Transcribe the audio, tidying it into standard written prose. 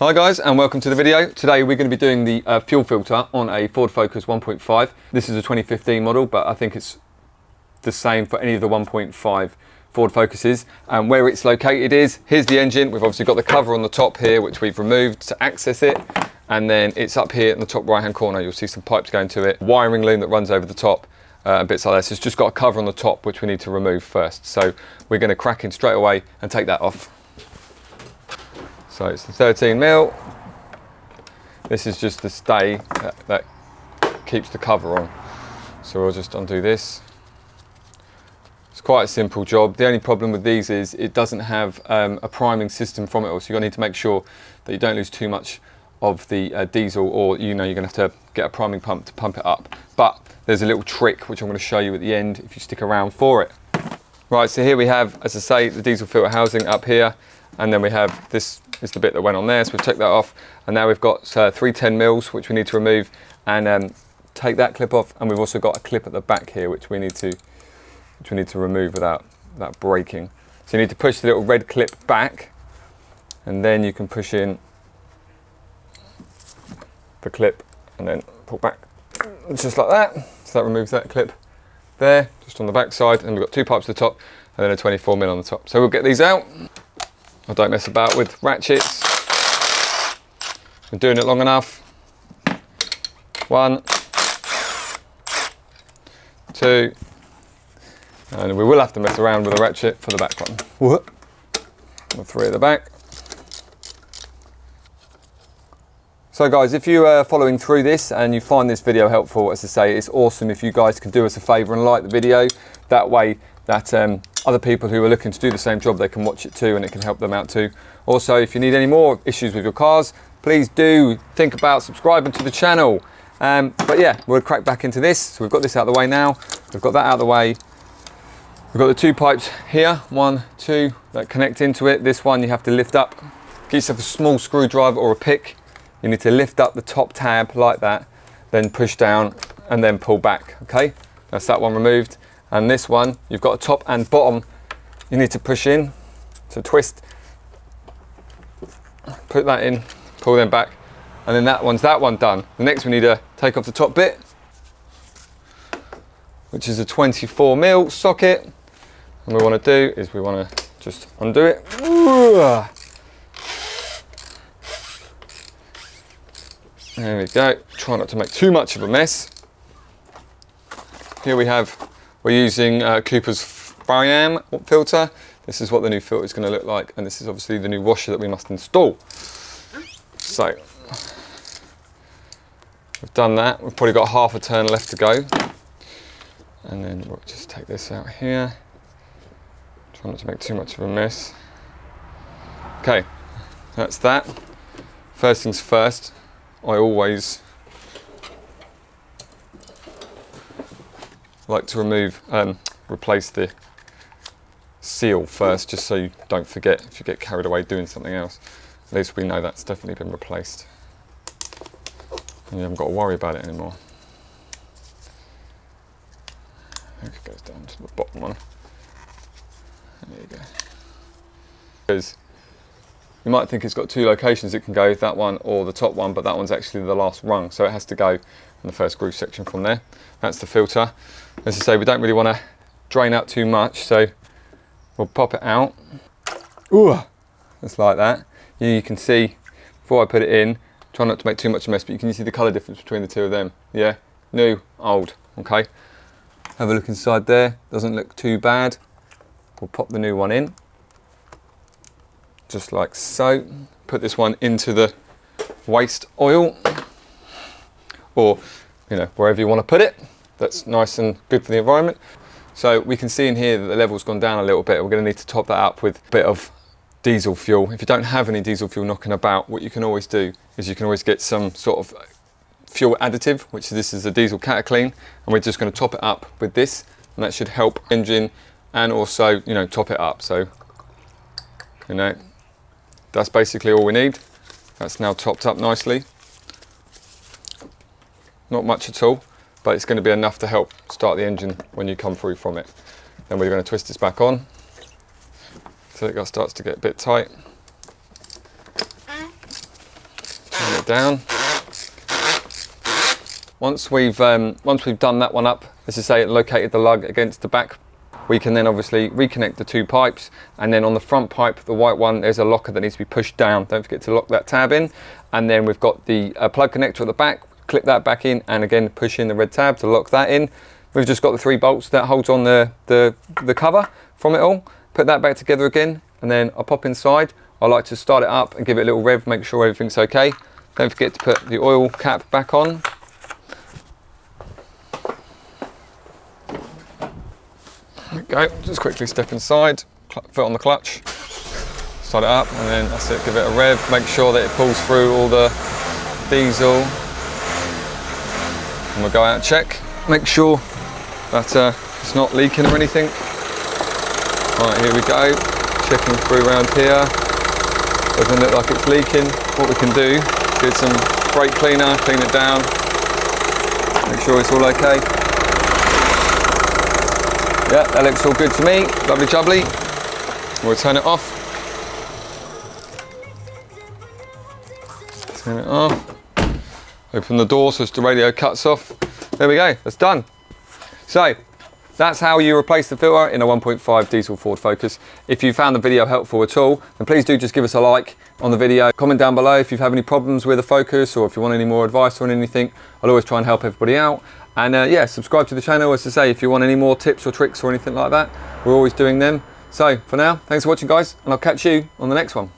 Hi guys, and welcome to the video. Today we're going to be doing the fuel filter on a Ford Focus 1.5. This is a 2015 model, but I think it's the same for any of the 1.5 Ford Focuses. And where it's located is, here's the engine. We've obviously got the cover on the top here, which we've removed to access it. And then it's up here in the top right hand corner. You'll see some pipes going to it, wiring loom that runs over the top, and bits like this. It's just got a cover on the top, which we need to remove first. So we're going to crack in straight away and take that off. So it's the 13mm. This is just the stay that keeps the cover on. So we'll just undo this. It's quite a simple job. The only problem with these is it doesn't have a priming system from it all. So you're going to need to make sure that you don't lose too much of the diesel, or you're going to have to get a priming pump to pump it up. But there's a little trick which I'm going to show you at the end if you stick around for it. Right, so here we have, as I say, the diesel filter housing up here. And then we have this is the bit that went on there, so we've took that off, and now we've got 310mm which we need to remove and take that clip off, and we've also got a clip at the back here which we need to remove without breaking. So you need to push the little red clip back, and then you can push in the clip and then pull back just like that. So that removes that clip there, just on the back side, and we've got two pipes at the top and then a 24mm on the top. So we'll get these out. I don't mess about with ratchets. Been doing it long enough. 1, 2, and we will have to mess around with a ratchet for the back one. Whoop. And 3 at the back. So guys, if you are following through this and you find this video helpful, as I say, it's awesome if you guys can do us a favour and like the video. That way that other people who are looking to do the same job, they can watch it too, and it can help them out too. Also, if you need any more issues with your cars, please do think about subscribing to the channel. But yeah, we'll crack back into this. So we've got this out of the way now. We've got that out of the way. We've got the 2 pipes here, 1, 2, that connect into it. This one you have to lift up. Get yourself a small screwdriver or a pick. You need to lift up the top tab like that, then push down and then pull back, okay? That's that one removed. And this one, you've got a top and bottom you need to push in, so twist, put that in, pull them back, and then that one done. The next we need to take off the top bit, which is a 24mm socket. And what we want to do is we want to just undo it. There we go. Try not to make too much of a mess. Here we're using Cooper's Fiam filter. This is what the new filter is going to look like, and this is obviously the new washer that we must install. So we've done that. We've probably got half a turn left to go, and then we'll just take this out here. Try not to make too much of a mess. Okay, that's that. First things first, I always like to replace the seal first, just so you don't forget if you get carried away doing something else. At least we know that's definitely been replaced, and you haven't got to worry about it anymore. I think it goes down to the bottom one. There you go. Because you might think it's got 2 locations it can go, that one or the top one, but that one's actually the last rung, so it has to go in the first groove section from there. That's the filter. As I say, we don't really want to drain out too much, so we'll pop it out. Ooh, just like that. You can see, before I put it in, try not to make too much of a mess, but you can see the colour difference between the 2 of them. Yeah, new, old, okay. Have a look inside there, doesn't look too bad. We'll pop the new one in, just like so. Put this one into the waste oil, or wherever you want to put it. That's nice and good for the environment. So we can see in here that the level's gone down a little bit. We're going to need to top that up with a bit of diesel fuel. If you don't have any diesel fuel knocking about, what you can always do is you can always get some sort of fuel additive, which this is a diesel Cataclean, and we're just going to top it up with this, and that should help engine and also top it up. So that's basically all we need. That's now topped up nicely. Not much at all, but it's going to be enough to help start the engine when you come through from it. Then we're going to twist this back on so it starts to get a bit tight. it down. Once we've done that one up, as I say, located the lug against the back, we can then obviously reconnect the two pipes, and then on the front pipe, the white one, there's a locker that needs to be pushed down. Don't forget to lock that tab in. And then we've got the plug connector at the back, clip that back in, and again push in the red tab to lock that in. We've just got the 3 bolts that holds on the cover from it all. Put that back together again, and then I'll pop inside. I like to start it up and give it a little rev, make sure everything's okay. Don't forget to put the oil cap back on. There we go, just quickly step inside, foot on the clutch, start it up, and then that's it, give it a rev, make sure that it pulls through all the diesel. And we'll go out and check, make sure that it's not leaking or anything. Right, here we go, checking through around here. Doesn't look like it's leaking. What we can do, get some brake cleaner, clean it down, make sure it's all okay. Yeah, that looks all good to me. Lovely jubbly. We'll turn it off. Turn it off. Open the door so the radio cuts off. There we go, that's done. So, that's how you replace the filter in a 1.5 diesel Ford Focus. If you found the video helpful at all, then please do just give us a like on the video. Comment down below if you have any problems with the Focus, or if you want any more advice on anything. I'll always try and help everybody out. And yeah, subscribe to the channel, as I say, if you want any more tips or tricks or anything like that. We're always doing them. So for now, thanks for watching guys, and I'll catch you on the next one.